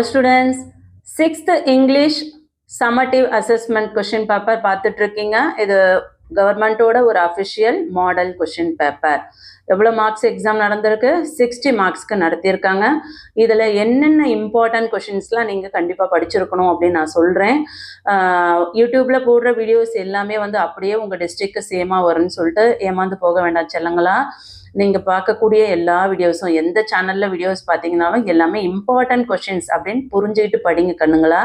Students, 6th English summative assessment question paper பார்த்துட்டு இருக்கீங்க. இது கவர்மெண்டோட ஒரு அஃபிஷியல் மாடல் கொஷின் பேப்பர். எவ்வளோ மார்க்ஸ் எக்ஸாம் நடந்திருக்கு? 60 மார்க்ஸ்க்கு நடத்தியிருக்காங்க. இதில் என்னென்ன இம்பார்ட்டன்ட் கொஷின்ஸ்லாம் நீங்கள் கண்டிப்பாக படிச்சிருக்கணும் அப்படின்னு நான் சொல்கிறேன். யூடியூப்பில் போடுற வீடியோஸ் எல்லாமே வந்து அப்படியே உங்கள் டிஸ்ட்ரிக்க்கு சேமாக வரும்னு சொல்லிட்டு ஏமாந்து போக வேண்டாம் செல்லங்களா. நீங்கள் பார்க்கக்கூடிய எல்லா வீடியோஸும் எந்த சேனலில் வீடியோஸ் பார்த்தீங்கன்னாலும் எல்லாமே இம்பார்ட்டன்ட் கொஷின்ஸ் அப்படின்னு புரிஞ்சுக்கிட்டு படிங்க கண்ணுங்களா.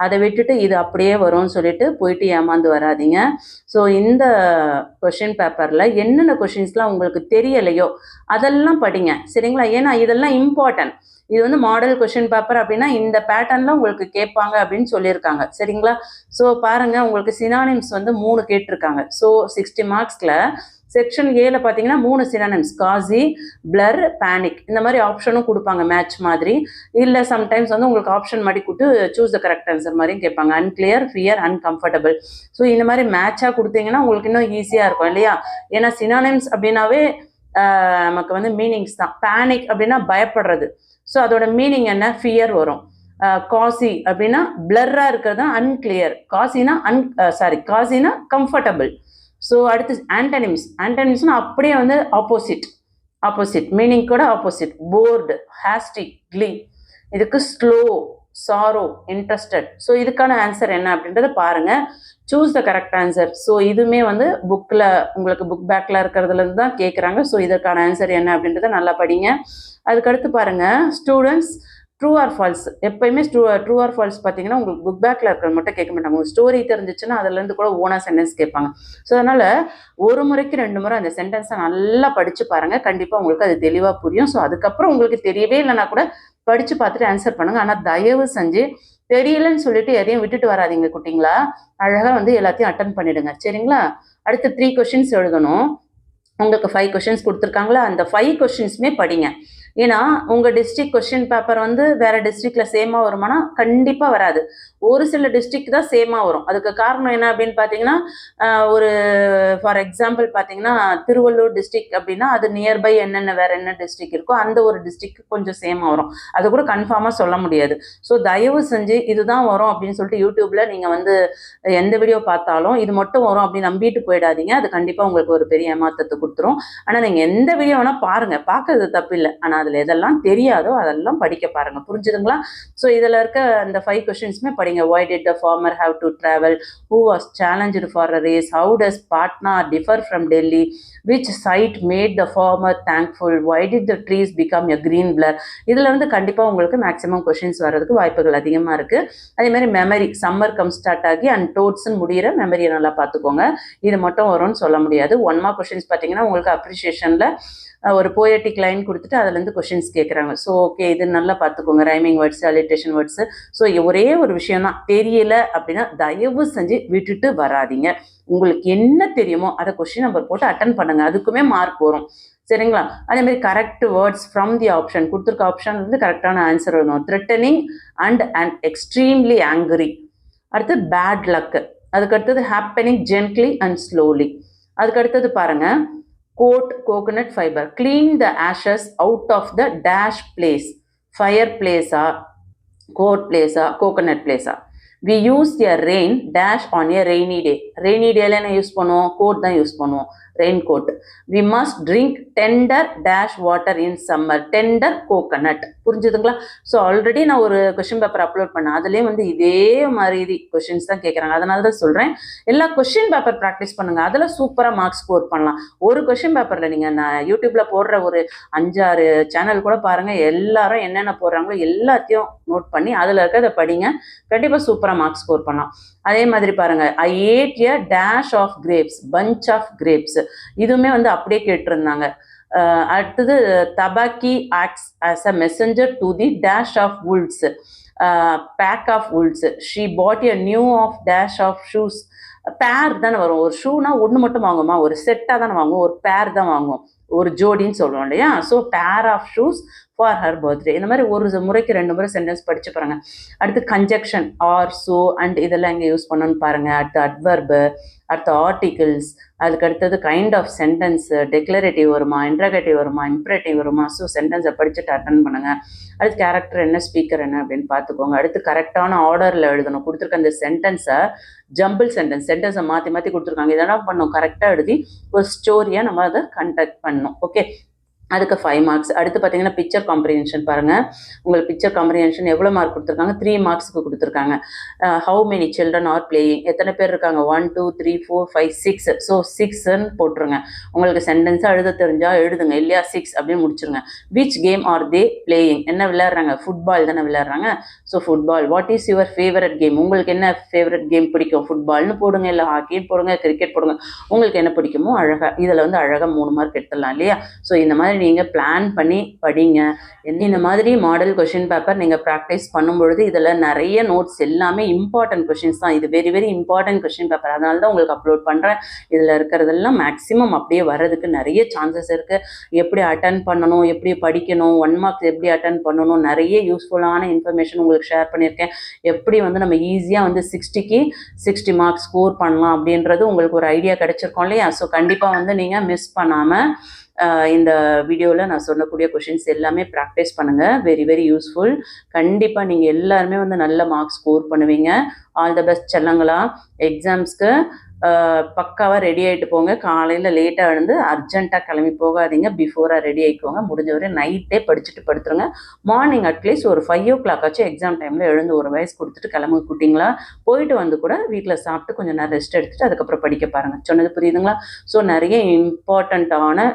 அதை விட்டுட்டு இது அப்படியே வரும்னு சொல்லிட்டு போயிட்டு ஏமாந்து வராதிங்க. ஸோ இந்த கொஷின் பேப்பரில் என்னென்ன கொஷின்ஸ்லாம் உங்களுக்கு தெரியலையோ அதெல்லாம் படிங்க சரிங்களா. ஏன்னா இதெல்லாம் இம்பார்ட்டன்ட். இது வந்து மாடல் கொஷின் பேப்பர் அப்படின்னா இந்த பேட்டர்னில் உங்களுக்கு கேட்பாங்க அப்படின்னு சொல்லியிருக்காங்க சரிங்களா. ஸோ பாருங்கள், உங்களுக்கு சினானிம்ஸ் வந்து 3 கேட்டிருக்காங்க. ஸோ 60 மார்க்ஸில் செக்ஷன் ஏல பார்த்தீங்கன்னா 3 சினானிம்ஸ், காசி, பிளர், பேனிக் இந்த மாதிரி ஆப்ஷனும் கொடுப்பாங்க மேட்ச் மாதிரி. இல்லை சம்டைம்ஸ் வந்து உங்களுக்கு ஆப்ஷன் மாதிரி கொடுத்து சூஸ் த கரெக்ட் ஆன்சர் மாதிரியும் கேட்பாங்க. Unclear, fear, uncomfortable. ஸோ இந்த மாதிரி மேட்சாக கொடுத்தீங்கன்னா உங்களுக்கு இன்னும் ஈஸியாக இருக்கும் இல்லையா. ஏன்னா சினானிம்ஸ் அப்படின்னாவே நமக்கு வந்து மீனிங்ஸ் தான். பேனிக் அப்படின்னா பயப்படுறது, ஸோ அதோட மீனிங் என்ன? ஃபியர் வரும். காசி அப்படின்னா பிளர்ராக இருக்கிறது தான் அன்கிளியர். காசினா கம்ஃபர்டபுள். ஸோ அடுத்து ஆன்டனிம்ஸ்னா அப்படியே வந்து ஆப்போசிட் மீனிங் கூட ஆப்போசிட். போர்டு, ஹேஸ்டி, க்ளீ. இதுக்கு ஸ்லோ, சாரோ, இன்ட்ரெஸ்டட். ஸோ இதுக்கான ஆன்சர் என்ன அப்படின்றத பாருங்க. Choose the correct answer. So இதுவுமே வந்து புக்கில் உங்களுக்கு புக் பேக்கில் இருக்கிறதுலேருந்து தான் கேட்குறாங்க. ஸோ இதற்கான ஆன்சர் என்ன அப்படின்றத நல்லா படிங்க. அதுக்கடுத்து பாருங்க, ஸ்டூடெண்ட்ஸ் ட்ரூ ஆர் ஃபால்ஸ். எப்பயுமே ட்ரூ ஆர் ஃபால்ஸ் பார்த்தீங்கன்னா உங்களுக்கு புக் பேக்கில் இருக்கிறது மட்டும் கேட்க மாட்டாங்க. உங்களுக்கு ஸ்டோரி தெரிஞ்சிச்சுன்னா அதுலேருந்து கூட ஓனா சென்டென்ஸ் கேட்பாங்க. ஸோ அதனால் ஒரு முறைக்கு 2 முறை அந்த சென்டென்ஸை நல்லா படித்து பாருங்கள். கண்டிப்பாக உங்களுக்கு அது தெளிவாக புரியும். ஸோ அதுக்கப்புறம் உங்களுக்கு தெரியவே இல்லைன்னா கூட படித்து பார்த்துட்டு ஆன்சர் பண்ணுங்கள். ஆனால் தயவு செஞ்சு தெரியலன்னு சொல்லிட்டு எதையும் விட்டுட்டு வராதிங்க குட்டிங்களா. அழகாக வந்து எல்லாத்தையும் அட்டன் பண்ணிடுங்க சரிங்களா. அடுத்து 3 கொஷின்ஸ் எழுதணும். உங்களுக்கு 5 கொஷின்ஸ் கொடுத்துருக்காங்களா, அந்த 5 கொஷின்ஸுமே படிங்க. ஏன்னா உங்கள் டிஸ்ட்ரிக்ட் கொஷின் பேப்பர் வந்து வேறு டிஸ்ட்ரிக்டில் சேமாக வருமானா? கண்டிப்பாக வராது. ஒரு சில டிஸ்ட்ரிக்ட் தான் சேமாக வரும். அதுக்கு காரணம் என்ன அப்படின்னு பார்த்தீங்கன்னா, ஒரு ஃபார் எக்ஸாம்பிள் பார்த்தீங்கன்னா திருவள்ளூர் டிஸ்ட்ரிக்ட் அப்படின்னா அது நியர்பை வேறு என்ன டிஸ்ட்ரிக்ட் இருக்கோ அந்த ஒரு டிஸ்ட்ரிக்ட் கொஞ்சம் சேமாக வரும். அது கூட கன்ஃபார்மாக சொல்ல முடியாது. ஸோ தயவு செஞ்சு இதுதான் வரும் அப்படின்னு சொல்லிட்டு யூடியூப்பில் நீங்கள் வந்து எந்த வீடியோ பார்த்தாலும் இது மட்டும் வரும் அப்படின்னு நம்பிட்டு போயிடாதீங்க. அது கண்டிப்பாக உங்களுக்கு ஒரு பெரிய ஏமாற்றத்தை கொடுத்துரும். ஆனால் நீங்கள் எந்த வீடியோ வேணால் பாருங்கள், பார்க்கறது தப்பு இல்லை. ஆனால் அதில் எதெல்லாம் தெரியாதோ அதெல்லாம் படிக்க பாருங்கள். புரிஞ்சுதுங்களா. ஸோ இதில் இருக்க அந்த 5 கொஷின்ஸுமே படிங்க. Why did the farmer have to travel? Who was challenged for a race? How does Patna differ from Delhi? Which sight made the farmer thankful? Why did the trees become a green blur? இதில் வந்து கண்டிப்பாக உங்களுக்கு maximum questions வர்றதுக்கு வாய்ப்புகள் அதிகமாக இருக்குது. அதே மாதிரி மெமரி, சம்மர் கம் ஸ்டார்ட் ஆகி அண்ட் டோட்ஸ்ன்னு முடிகிற மெமரியை நல்லா பார்த்துக்கோங்க. இது மட்டும் வரும்னு சொல்ல முடியாது. 1 மார்க் கொஷின்ஸ் பார்த்தீங்கன்னா உங்களுக்கு அப்ரிஷியேஷனில் ஒரு போயட்டிக் லைன் கொடுத்துட்டு அதுலேருந்து கொஷின்ஸ் கேட்குறாங்க. ஸோ ஓகே, இது நல்லா பார்த்துக்கோங்க. Rhyming words, alliteration words. So ஒரே ஒரு விஷயம் தான், தெரியல அப்படின்னா தயவு செஞ்சு விட்டுட்டு வராதிங்க. உங்களுக்கு என்ன தெரியுமோ அதை கொஷின் நம்பர் போட்டு அட்டன் பண்ணுங்க. அதுக்குமே மார்க் வரும் சரிங்களா. அதேமாதிரி correct words from the option, கொடுத்துருக்க ஆப்ஷன் வந்து கரெக்டான ஆன்சர் வரணும். Threatening and extremely angry. அடுத்து பேட் லக். அதுக்கடுத்தது ஹேப்பனிங் ஜென்ட்லி அண்ட் ஸ்லோலி. அதுக்கடுத்தது பாருங்க, coat coconut fiber. Clean the ashes out of the dash place. Fire பிளேஸா, கோட் பிளேஸா, கோகோனட் பிளேஸா? We use a rain dash on a rainy day. Rainy டேல என்ன use பண்ணுவோம்? Coat தான் யூஸ் பண்ணுவோம், rain coat. We must drink tender dash water in summer. Tender coconut. புரிஞ்சுதுங்களா. So already நான் ஒரு கொஷின் பேப்பர் அப்லோட் பண்ணேன். அதுலேயும் வந்து இதே மாதிரி கொஷின்ஸ் தான் கேட்குறாங்க. அதனால தான் சொல்கிறேன், எல்லா கொஷின் பேப்பர் ப்ராக்டிஸ் பண்ணுங்கள். அதில் சூப்பராக மார்க்ஸ் ஸ்கோர் பண்ணலாம். ஒரு கொஷின் பேப்பரில் நீங்கள் நான் யூடியூப்பில் போடுற ஒரு 5-6 சேனல் கூட பாருங்கள். எல்லாரும் என்னென்ன போடுறாங்களோ எல்லாத்தையும் நோட் பண்ணி அதில் இருக்கிறத படிங்க. கண்டிப்பாக சூப்பராக மார்க்ஸ் ஸ்கோர் பண்ணலாம். அதே மாதிரி பாருங்கள், I ate a dash of grapes, punch of grapes. இதுவுமே வந்து அப்படியே கேட்டிருந்தாங்க. அடுத்தது தபாக்கி acts as a messenger to the dash of wolves, pack of wolves. She bought a new of dash of shoes. Pair தானே வரும். ஒரு ஷூனா ஒன்று மட்டும் வாங்குமா? ஒரு செட்டாக தானே வாங்குவோம். ஒரு பேர் தான் வாங்குவோம், ஒரு ஜோடின்னு சொல்லுவோம் இல்லையா. So pair of shoes for her birthday. இந்த மாதிரி ஒரு முறைக்கு 2 முறை சென்டென்ஸ் படிச்சு பாருங்க. அடுத்து கன்ஜெக்ஷன் ஆர், ஸோ, அண்ட் இதெல்லாம் இங்கே யூஸ் பண்ணணும்னு பாருங்க. அடுத்து அட்வர்பு, அடுத்து ஆர்டிகிள்ஸ், அதுக்கு அடுத்தது கைண்ட் ஆஃப் சென்டென்ஸ், டெக்ளரேட்டிவ் வருமா, இன்ட்ராகேட்டிவ் வருமா, இம்பரேட்டிவ் வருமா. ஸோ சென்டென்ஸை படிச்சுட்டு அட்டன் பண்ணுங்க. அடுத்து கேரக்டர் என்ன, ஸ்பீக்கர் என்ன அப்படின்னு பார்த்துக்கோங்க. அடுத்து கரெக்டான ஆர்டரில் எழுதணும். கொடுத்துருக்க அந்த சென்டென்ஸை ஜம்பிள் சென்டென்ஸை மாற்றி மாற்றி கொடுத்துருக்காங்க. இதெல்லாம் பண்ணணும், கரெக்டாக எழுதி ஒரு ஸ்டோரியாக நம்ம அதை கண்டக்ட் பண்ணணும். ஓகே, அதுக்கு 5 மார்க்ஸ். அடுத்து பார்த்தீங்கன்னா பிக்சர் காம்ப்ரிஹென்ஷன் பாருங்கள். உங்களுக்கு பிக்சர் காம்ப்ரிஹென்ஷன் எவ்வளோ மார்க் கொடுத்துருக்காங்க? 3 மார்க்ஸுக்கு கொடுத்துருக்காங்க. How many children are playing, எத்தனை பேர் இருக்காங்க? 1 2 3 4 5 6. ஸோ 6ன்னு போட்டுருங்க. உங்களுக்கு சென்டென்ஸாக எழுத தெரிஞ்சால் எழுதுங்க, இல்லையா 6 அப்படின்னு முடிச்சிருங்க. Which game are they playing, என்ன விளையாடுறாங்க? ஃபுட்பால் தானே விளையாடுறாங்க. So football. What is your favourite game, உங்களுக்கு என்ன ஃபேவரட் கேம் பிடிக்கும்? ஃபுட்பால்னு போடுங்க, இல்லை ஹாக்கின்னு போடுங்க, கிரிக்கெட் போடுங்க, உங்களுக்கு என்ன பிடிக்குமோ அழகாக. இதில் வந்து அழகாக 3 மார்க் எடுத்துடலாம், இல்லையா? ஸோ இந்த மாதிரி நீங்கள் பிளான் பண்ணி படிங்க. இந்த மாதிரி மாடல் கொஷின் பேப்பர் நீங்கள் ப்ராக்டிஸ் பண்ணும்பொழுது இதில் நிறைய நோட்ஸ் எல்லாமே இம்பார்ட்டன்ட் கொஷின்ஸ் தான். இது very very important question paper, அதனால தான் உங்களுக்கு அப்லோட் பண்ணுறேன். இதில் இருக்கிறதெல்லாம் மேக்ஸிமம் அப்படியே வர்றதுக்கு நிறைய சான்சஸ் இருக்குது. எப்படி அட்டன் பண்ணணும், எப்படி படிக்கணும், 1 மார்க்ஸ் எப்படி அட்டன் பண்ணணும், நிறைய யூஸ்ஃபுல்லான இன்ஃபர்மேஷன் உங்களுக்கு ஷேர் பண்ணியிருக்கேன். எப்படி வந்து நம்ம ஈஸியாக வந்து 60க்கு 60 மார்க்ஸ் ஸ்கோர் பண்ணலாம் அப்படின்றது உங்களுக்கு ஒரு ஐடியா கிடைச்சிருக்கோம், இல்லையா? ஸோ கண்டிப்பாக வந்து நீங்கள் மிஸ் பண்ணாமல் இந்த வீடியோவில் நான் சொல்லக்கூடிய கொஷின்ஸ் எல்லாமே ப்ராக்டிஸ் பண்ணுங்கள். Very very useful. கண்டிப்பாக நீங்கள் எல்லாருமே வந்து நல்ல மார்க்ஸ் ஸ்கோர் பண்ணுவீங்க. ஆல் த பெஸ்ட் செல்லங்களா. எக்ஸாம்ஸ்க்கு பக்காவாக ரெடி ஆகிட்டு போங்க. காலையில் லேட்டாக எழுந்து அர்ஜென்ட்டாக கிளம்பி போகாதீங்க. பிஃபோராக ரெடி ஆகிக்கோங்க. முடிஞ்சவரை நைட்டே படிச்சுட்டு படுத்துருங்க. மார்னிங் அட்லீஸ்ட் ஒரு 5 o'clock ஆச்சு எக்ஸாம் டைமில் எழுந்து ஒரு வயசு கொடுத்துட்டு கிளம்பு குட்டிங்களா. போயிட்டு வந்து கூட வீட்டில் சாப்பிட்டு கொஞ்சம் நேரம் ரெஸ்ட் எடுத்துகிட்டு அதுக்கப்புறம் படிக்க பாருங்கள். சொன்னது புரியுதுங்களா? ஸோ நிறைய இம்பார்ட்டண்ட்டான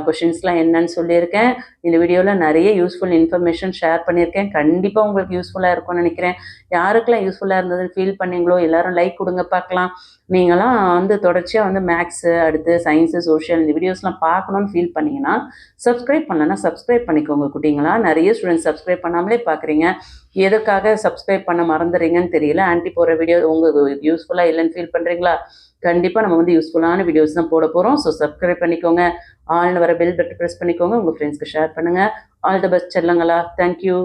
கொஷின்ஸ்லாம் என்னன்னு சொல்லியிருக்கேன். இந்த வீடியோவில் நிறைய யூஸ்ஃபுல் இன்ஃபர்மேஷன் ஷேர் பண்ணியிருக்கேன். கண்டிப்பாக உங்களுக்கு யூஸ்ஃபுல்லாக இருக்கும்னு நினைக்கிறேன். யாருக்கெல்லாம் யூஸ்ஃபுல்லாக இருந்ததுன்னு ஃபீல் பண்ணீங்களோ எல்லாரும் லைக் கொடுங்க பார்க்கலாம். நீங்களாம் வந்து தொடர்ச்சியாக வந்து மேக்ஸு, அடுத்து சயின்ஸு, சோஷியல் இந்த வீடியோஸ்லாம் பார்க்கணுன்னு ஃபீல் பண்ணிங்கன்னா சப்ஸ்கிரைப் பண்ணலன்னா சப்ஸ்கிரைப் பண்ணிக்கோங்க குட்டிங்களா. நிறைய ஸ்டூடெண்ட்ஸ் சப்ஸ்கிரைப் பண்ணாமலே பார்க்குறீங்க. எதுக்காக சப்ஸ்கிரைப் பண்ண மறந்துடுறீங்கன்னு தெரியல. ஆன்ட்டி போகிற வீடியோ உங்களுக்கு யூஸ்ஃபுல்லாக இல்லைன்னு ஃபீல் பண்ணுறீங்களா? கண்டிப்பாக நம்ம வந்து யூஸ்ஃபுல்லான வீடியோஸ் தான் போட போகிறோம். ஸோ சப்ஸ்கிரைப் பண்ணிக்கோங்க. ஆல்னு வர பெல் பட்டன் ப்ரெஸ் பண்ணிக்கோங்க. உங்கள் ஃப்ரெண்ட்ஸ்க்கு ஷேர் பண்ணுங்கள். ஆல் த பெஸ்ட் செல்லங்களா. தேங்க்யூ.